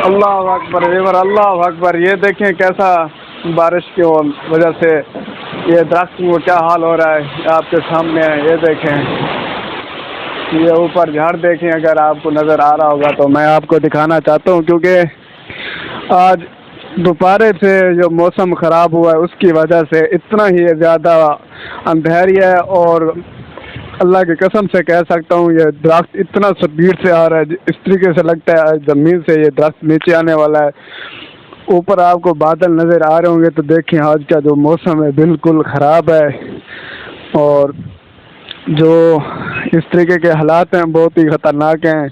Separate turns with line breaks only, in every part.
अल्लाह Akbar waiver, अल्लाह अकबर। ये देखें कैसा बारिश की वजह से ये दरख्त को क्या हाल हो रहा है, आपके सामने है। ये देखें, ये ऊपर झाड़ देखें, अगर आपको नज़र आ रहा होगा तो मैं आपको दिखाना चाहता हूँ, क्योंकि आज दोपहर से जो मौसम ख़राब हुआ है उसकी वजह से इतना ही ज़्यादा अंधेरी है। और अल्लाह की कसम से कह सकता हूँ, ये दरख्त इतना स्पीड से आ रहा है, इस तरीके से लगता है ज़मीन से ये दरख्त नीचे आने वाला है। ऊपर आपको बादल नज़र आ रहे होंगे, तो देखें आज का जो मौसम है बिल्कुल ख़राब है। और जो इस तरीके के हालात हैं बहुत ही ख़तरनाक हैं।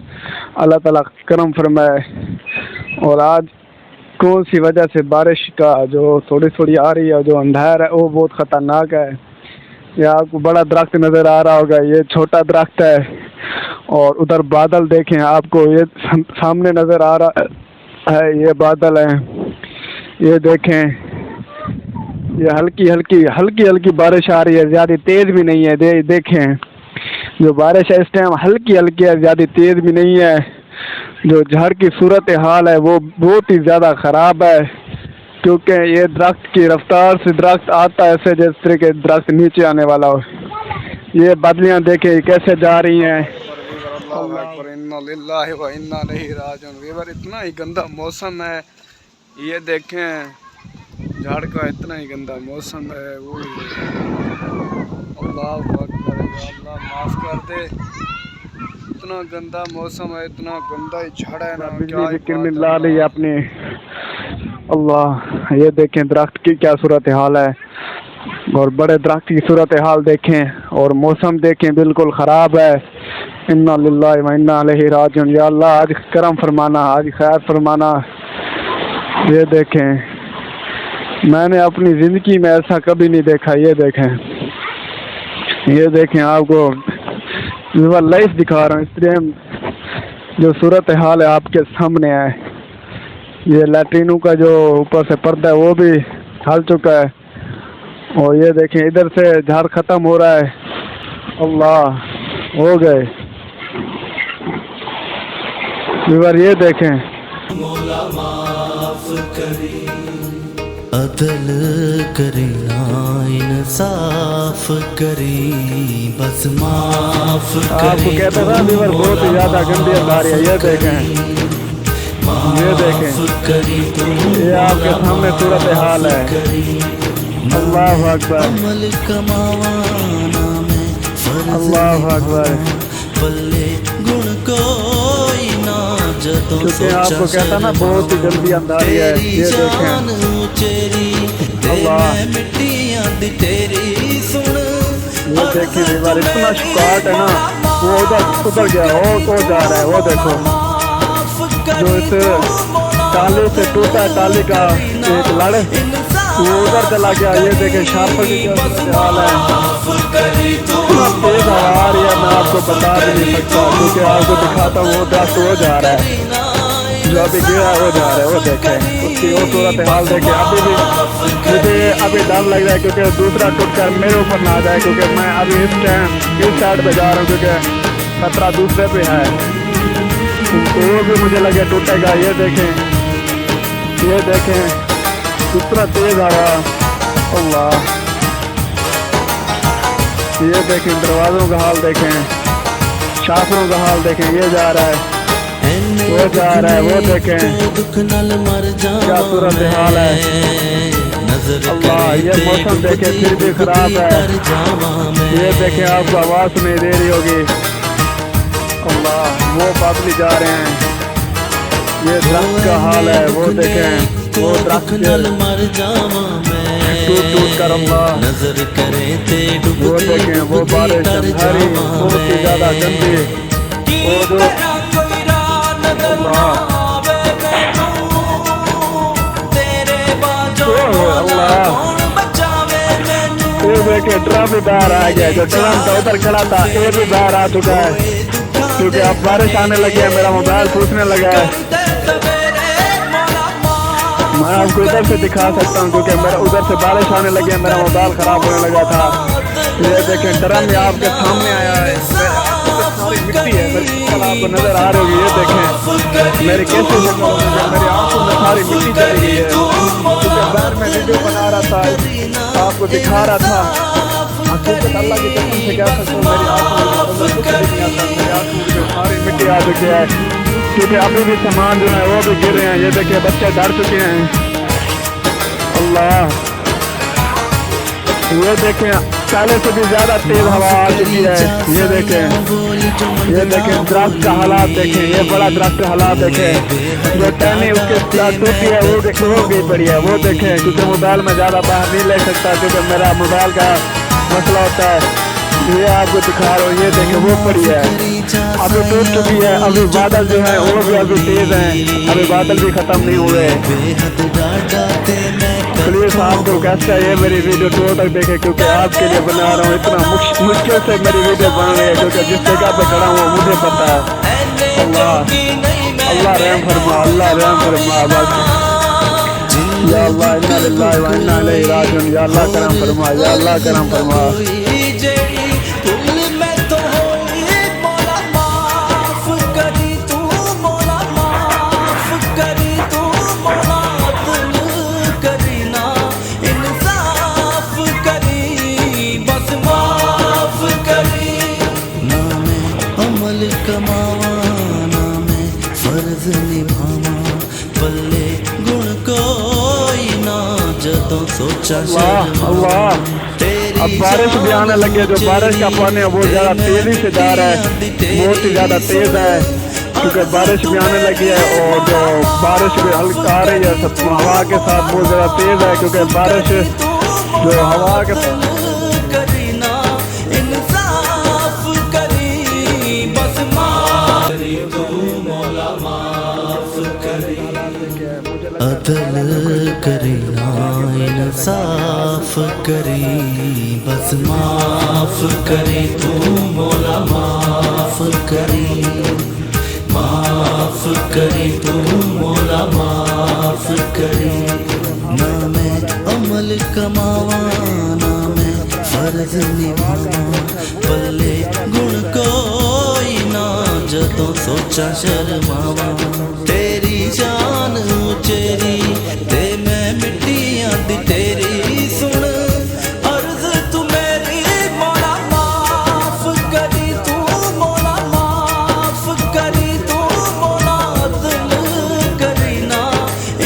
अल्लाह ताला करम फरमाए। और आज कौन सी वजह से बारिश का जो थोड़ी थोड़ी आ रही है, जो अंधेर है वो बहुत ख़तरनाक है। ये आपको बड़ा दरख्त नज़र आ रहा होगा, ये छोटा दरख्त है। और उधर बादल देखें, आपको ये सामने नज़र आ रहा है, ये बादल हैं। ये देखें, ये हल्की हल्की बारिश आ रही है, ज़्यादा तेज़ भी नहीं है। देखें, जो बारिश है इस टाइम हल्की हल्की है, ज़्यादा तेज़ भी नहीं है। जो झाड़ की सूरत हाल है वो बहुत ही ज़्यादा ख़राब है, क्योंकि ये दरख्त की रफ्तार से दरख्त आता है ऐसे जिस तरह के दरख्त नीचे आने वाला हो। ये बादलियाँ देखें कैसे जा रही हैं। इतना ही गंदा मौसम है, ये देखें झाड़ का इतना ही गंदा मौसम है। वो अल्लाह अल्लाह माफ़ कर दे, इतना गंदा मौसम है, इतना गंदा ही झाड़ है ना, क्या ला रही है अपने। अल्लाह, ये देखें दरख्त की क्या सूरत हाल है, और बड़े दरख्त की सूरत हाल देखें, और मौसम देखें बिल्कुल ख़राब है। इन्ना लिल्लाहि व इन्ना इलैहि राजिऊन। या अल्लाह आज करम फरमाना, आज खैर फरमाना। ये देखें, मैंने अपनी ज़िंदगी में ऐसा कभी नहीं देखा। ये देखें आपको लाइफ दिखा रहा हूँ, इसलिए जो सूरत हाल है आपके सामने है। ये लैट्रिनों का जो ऊपर से पर्दा है वो भी हल चुका है। और ये देखें इधर से झाड़ ख़त्म हो रहा है। अल्लाह, हो गए विवर। ये देखें,
अदल करे ना इंसाफ करे, बस माफ करे।
आपको कहता था विवर बहुत ही ज़्यादा गंदी आ रही है। ये देखें, ये आपके सामने सूरत हाल है। अल्लाह अकबर, अल्लाह अकबर। क्योंकि आपको कहता ना बहुत ही जल्दी अंधारी है। ये देखें, अल्लाह, ये देखिए दीवार इतना शुकाट है ना, वो उधर गया, वो जा रहा है। वो देखो जो इस टाले से टूटा है, टाले का एक लड़ वो उधर चला गया। ये देखें शार्पर की क्या हाल है, इतना तेज हवा आ रही है, मैं आपको बता भी नहीं सकता। क्योंकि आपको दिखाता हूँ वो दरख्त वो जा रहा है, जो अभी गिरा वो जा रहा है। वो देखें उसकी वो सूरत हाल देखें। अभी भी मुझे अभी डर लग रहा है, क्योंकि दूसरा टूट कर मेरे ऊपर ना आ जाए, क्योंकि मैं अभी इस टाइम इस साइड पे जा रहा हूँ, क्योंकि खतरा दूसरे पे है। तो वो भी मुझे लगे टूटेगा। ये देखें, ये देखें कितना तेज आ रहा। अल्लाह, ये देखें दरवाज़ों का हाल देखें, शाफरों का हाल देखें। ये जा रहा है, वो जा रहा है। वो देखें क्या सूरत हाल है। अल्लाह, ये मौसम देखें फिर भी खराब है। ये देखें आपको आवाज़ सुनाई दे रही होगी। अल्लाह, वो बादल जा रहे हैं। ये दरख्त का हाल है, वो देखें वो दरख्त टूट कर। अल्लाह,
नजर करे ते
वो देखें वो बारिश अंधारी बहुत ही ज़्यादा गंदी। वो जो ये देखे ड्रम भी बाहर आ गया, जो ड्रम का उधर खड़ा था ये भी बाहर आ चुका है, क्योंकि अब बारिश आने लगी है। मेरा मोबाइल फूटने लगा है। मैं आपको इधर से दिखा सकता हूँ, क्योंकि मेरा उधर से बारिश आने लगी है, मेरा मोबाइल ख़राब होने लगा था। ये देखें ड्रम आपके सामने आया है। मिट्टी है, मेरी शक्ल आपको नजर आ रही होगी। ये देखें मेरी कैसे शक्ल हो गई, मेरी आंखों में सारी मिट्टी चली गई है। क्योंकि बैर में वीडियो बना रहा था, आपको दिखा रहा था, हकीकत अल्लाह की कसम से कह सकता हूँ मेरी आंखों में कुछ नहीं आता, मेरी आंखों में सारी मिट्टी आ चुकी है। क्योंकि अभी भी सामान जो है वो भी गिर रहे हैं। ये देखिए बच्चे डर चुके हैं। अल्लाह, ये देखें पहले से भी ज्यादा तेज हवा आ चुकी है। ये देखें दरख्त का हालात देखें, ये बड़ा दरख्त का हालात देखें। जो टहनी उसके साथ टूटी है वो गई पड़ी है। वो देखें क्योंकि मोबाइल में ज्यादा बाहर नहीं ले सकता, क्योंकि मेरा मोबाइल का मसला होता है। ये आपको दिखा रहा हूँ, ये देखें वो पड़ी है, अभी टूट चुकी है। अभी बादल जो है वो भी अभी तेज हैं, अभी बादल भी खत्म नहीं हुए। प्लीज आपको कैसा है ये मेरी वीडियो टूर तक देखे, क्योंकि आपके लिए बना रहा हूँ। इतना मुश्किल से मेरी वीडियो बन रही है, क्योंकि जिस जगह पे खड़ा हूँ मुझे पता है। अल्लाह रहम फरमा, अल्लाह रहम फरमा। बस या अल्लाह इन्ना लिल्लाहि व इन्ना इलैहि राजिऊन। या अल्लाह करम फरमा, या अल्लाह करम फरमा।
कमावा ना मैं फर्ज निभावा, पल्ले गुण कोई ना जदों सोचा।
अल्लाह, अब बारिश भी आने लगी है। जो बारिश का पानी है वो ज्यादा तेजी से जा रहा है, बहुत ही ज्यादा तेज है, क्योंकि बारिश भी आने लगी है। और जो बारिश भी हल्का आ रही है हवा के साथ, बहुत ज्यादा तेज है, क्योंकि बारिश जो हवा के साथ
अदल करी ना इंसाफ करी, बस माफ करी तू मौला माफ करी, माफ करी तू मौला माफ करी। ना मैं अमल कमावा ना मैं फर्ज निभावा, पल्ले गुण कोई ना जदों सोचा शर्मावा। तेरी जान उचेरी ते मैं मिट्टियां दी तेरी सुन अर्ज तू मेरी मौला माफ करी तू मौला माफ करी तू मौला अदल करी ना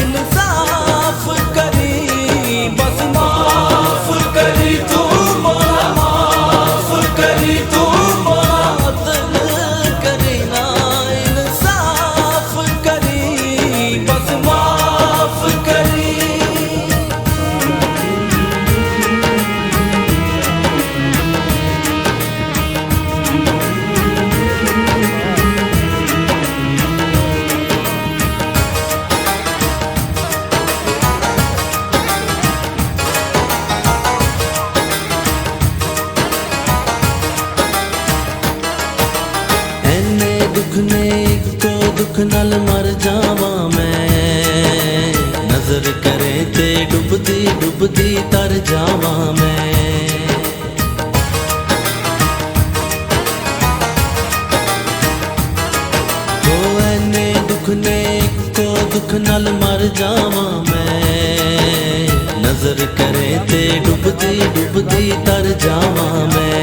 इंसाफ करी, बस माफ करी तू मौला माफ करी तू मौला अदल करी ना इंसाफ करी, बस माफ करी। एने दुख ने तो दुख नल मर जावा मैं, नजर करे ते डुबदी डुबदी तर जावा मैं। ओ एने दुख ने तो दुख नल मर जावा मैं, नजर करे ते डुबदी डुबदी तर जावा मैं।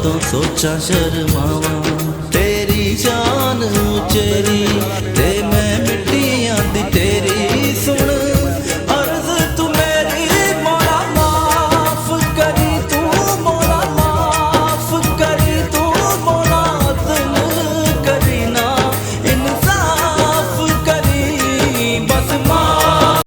तो सोचा शर्मावा।